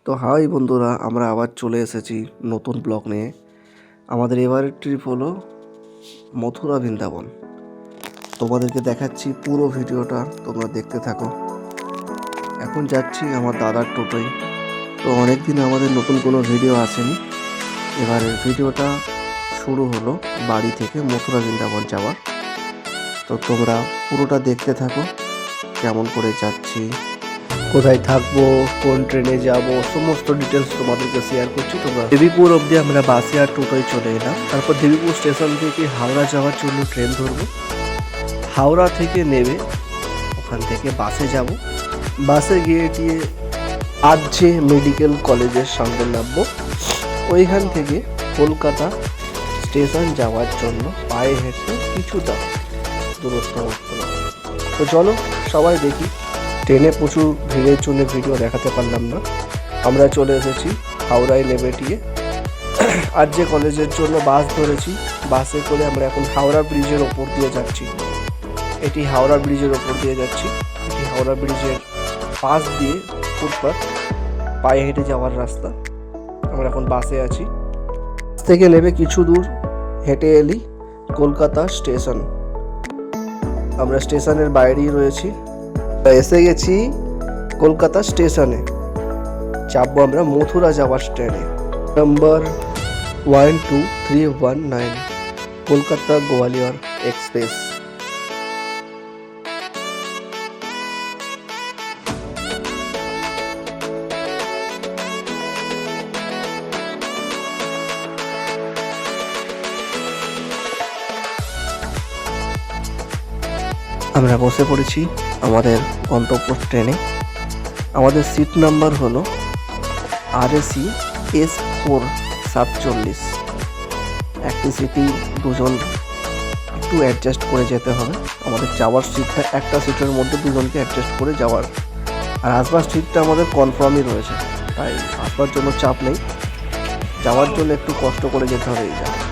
তো হাই বন্ধুরা, আমরা আবার চলে এসেছি নতুন ব্লগ নিয়ে। আমাদের এবারের ট্রিপ হলো মথুরা বৃন্দাবন। তোমাদেরকে দেখাচ্ছি পুরো ভিডিওটা, তোমরা দেখতে থাকো। এখন যাচ্ছি আমার দাদার টোটোয়। তো অনেকদিন আমাদের নতুন কোনো ভিডিও আসেনি। এবারের ভিডিওটা শুরু হলো বাড়ি থেকে মথুরা বৃন্দাবন যাওয়ার। তো তোমরা পুরোটা দেখতে থাকো, কেমন করে যাচ্ছি, কোথায় থাকবো, কোন ট্রেনে যাব, সমস্ত ডিটেলস তোমাদেরকে শেয়ার করছি। তোমরা দেবীপুর অবধি আমরা বাসে আর টোটোয় চলে এলাম। তারপর দেবীপুর স্টেশন থেকে হাওড়া যাওয়ার জন্য ট্রেন ধরবো। হাওড়া থেকে নেবে ওখান থেকে বাসে যাব। বাসে গিয়ে আরজে মেডিকেল কলেজের সামনে নামবো। ওইখান থেকে কলকাতা স্টেশন যাওয়ার জন্য পায়ে হেঁটে কিছুটা দূরত্ব। তো চলো সবাই দেখি। ট্রেনে প্রচুর ভিড়ের জন্য ভিডিও দেখাতে পারলাম না। আমরা চলে এসেছি হাওড়ায় নেমেটিয়ে আরজে কলেজের জন্য বাস ধরেছি। বাসে করে আমরা এখন হাওড়া ব্রিজের ওপর দিয়ে যাচ্ছি। এটি হাওড়া ব্রিজের ওপর দিয়ে যাচ্ছি। এটি হাওড়া ব্রিজের পাশ দিয়ে ফুটপাথ, পায়ে হেঁটে যাওয়ার রাস্তা। আমরা এখন বাসে আছি। বাস থেকে নেমে কিছু দূর হেঁটে এলি কলকাতা স্টেশন। আমরা স্টেশনের বাইরেই রয়েছি। এসে গেছি কলকাতা স্টেশনে। চাপবো আমরা মথুরা যাওয়ার ট্রেনে, নাম্বার 12319 কলকাতা গোয়ালিয়র এক্সপ্রেস। আমরা বসে পড়েছি আমাদের গন্তব্য ট্রেনে। আমাদের সিট নাম্বার হলো RAC S4 47। একটি সিটই দুজন একটু অ্যাডজাস্ট করে যেতে হবে। আমাদের যাওয়ার সিটটা একটা সিটের মধ্যে দুজনকে অ্যাডজাস্ট করে যাওয়ার, আর আসবার সিটটা আমাদের কনফার্মই রয়েছে, তাই আসবার জন্য চাপ নেই। যাওয়ার জন্য একটু কষ্ট করে যেতে হবে এই জায়গায়।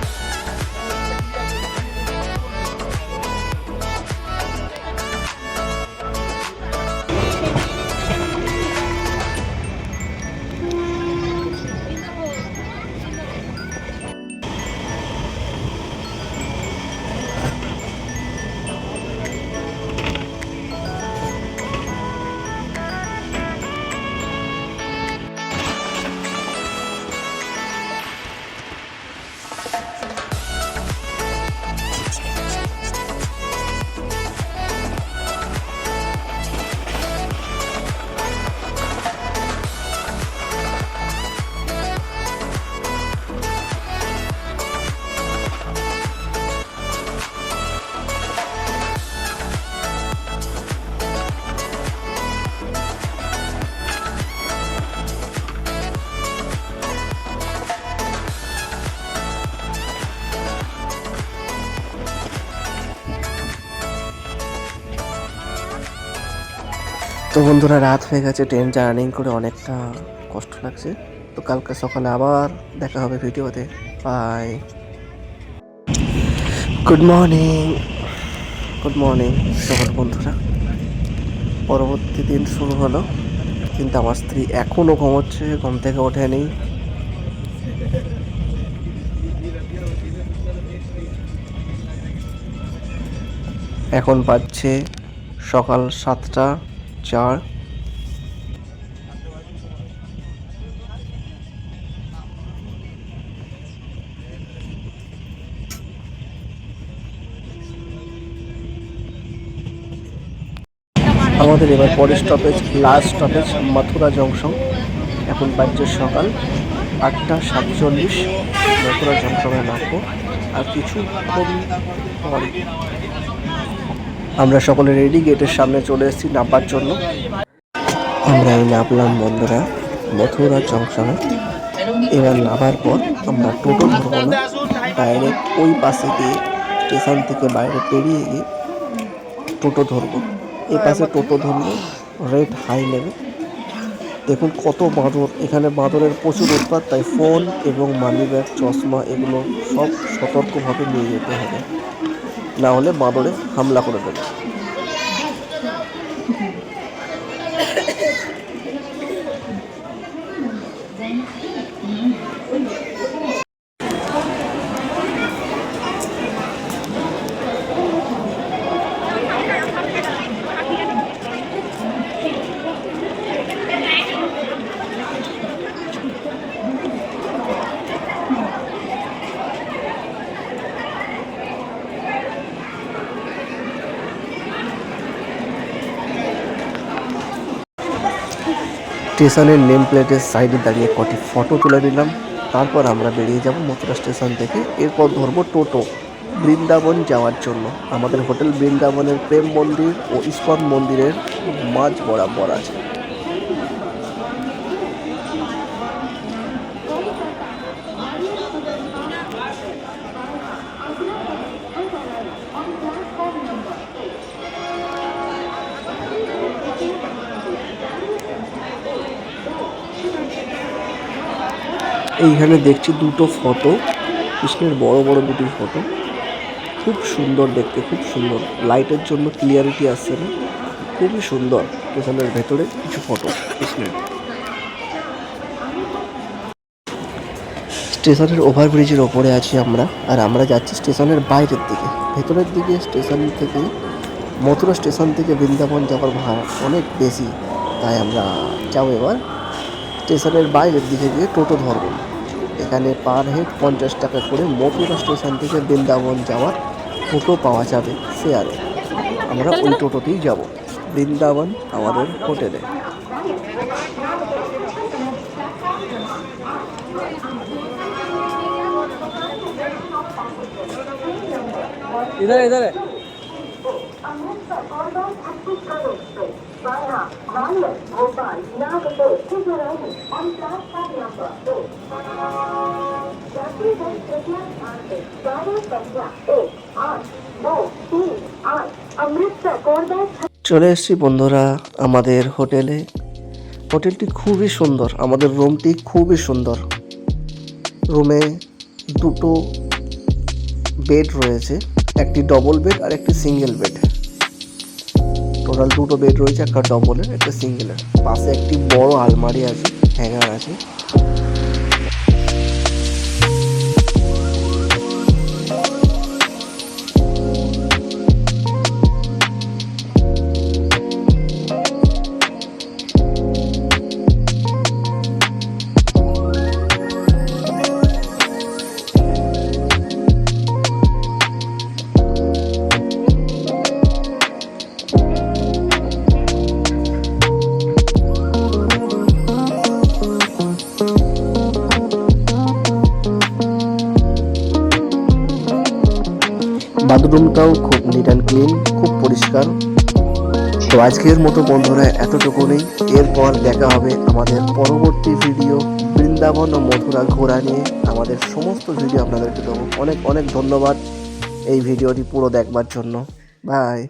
তো বন্ধুরা, রাত হয়ে গেছে, ট্রেন জার্নি করে অনেকটা কষ্ট লাগছে। তো কালকে সকালে আবার দেখা হবে ভিডিওতে। Bye. Good morning, good morning সকল বন্ধুরা। পরবর্তী দিন শুরু হলো, কিন্তু আমার স্ত্রী এখনও ঘুমোচ্ছে, ঘুম থেকে ওঠেনি। এখন বাজছে সকাল 7:04। আমাদের এবার পরের stoppage, last stoppage Mathura junction. এখন বাজছে সকাল 8:47। মথুরা জংশনে নামবো আর কিছুক্ষণ পরে। আমরা সকলে রেডি, গেটের সামনে চলে এসেছি নামবার জন্য। আমরা এই নামলাম বন্ধুরা মথুরা জংশনে। এবার নামার পর আমরা টোটো ধরবো না, ডাইরেক্ট ওই পাশে গিয়ে স্টেশন থেকে বাইরে পেরিয়ে গিয়ে টোটো ধরবো। এই পাশে টোটো ধরলে রেট হাই নেবে। দেখুন কত বাঁদর এখানে, বাঁদরের প্রচুর উৎপাত, তাই ফোন এবং মানি ব্যাগ, চশমা এগুলো সব সতর্কভাবে নিয়ে যেতে হবে, না হলে বাঁদরে হামলা করে দেবে। স্টেশনের নেম প্লেটের সাইডে দাঁড়িয়ে কটি ফটো তুলে নিলাম। তারপর আমরা বেরিয়ে যাব মথুরা স্টেশন থেকে। এরপর ধরবো টোটো বৃন্দাবন যাওয়ার জন্য। আমাদের হোটেল বৃন্দাবনের প্রেম মন্দির ও ইস্কন মন্দিরের মাঝ বরাবর আছে। এইখানে দেখছি দুটো ফটো, কৃষ্ণের বড় বড় দুটি ফটো, খুব সুন্দর দেখতে, খুব সুন্দর। লাইটের জন্য ক্লিয়ারিটি আসছে না, খুবই সুন্দর। স্টেশনের ভেতরে কিছু ফটো কৃষ্ণের। স্টেশনের ওভারব্রিজের ওপরে আছি আমরা, আর আমরা যাচ্ছি স্টেশনের বাইরের দিকে। ভেতরের দিকে স্টেশন থেকে মথুরা স্টেশন থেকে বৃন্দাবন যাওয়ার ভাড়া অনেক বেশি, তাই আমরা যাবো এবার স্টেশনের বাইরের দিকে গিয়ে টোটো ধরবো। এখানে পার হেড 50 টাকা করে মথুরা স্টেশন থেকে বৃন্দাবন যাওয়ার টোটো পাওয়া যাবে শেয়ারে। আমরা ওই টোটোতেই যাব বৃন্দাবন আমাদের হোটেলে। इधर इधर है। চলে এসেছি বন্ধুরা আমাদের হোটেলে। হোটেলটি খুবই সুন্দর, আমাদের রুমটি খুবই সুন্দর। রুমে দুটো বেড রয়েছে, একটি ডবল বেড আর একটি সিঙ্গেল বেড। টোটাল দুটো বেড রয়েছে, একটা ডবলের একটা সিঙ্গেলের। পাশে একটি বড় আলমারি আছে, হ্যাঙ্গার আছে। বাথরুমটাও খুব নিট অ্যান্ড ক্লিন, খুব পরিষ্কার। তো আজকের মতো বন্ধুরা এতটুকুনি। এরপর দেখা হবে আমাদের পরবর্তী ভিডিও বৃন্দাবন ও মথুরা ঘোরা নিয়ে। আমাদের সমস্ত ভিডিও আপনাদেরকে দেবো। অনেক অনেক ধন্যবাদ এই ভিডিওটি পুরো দেখবার জন্য। বাই।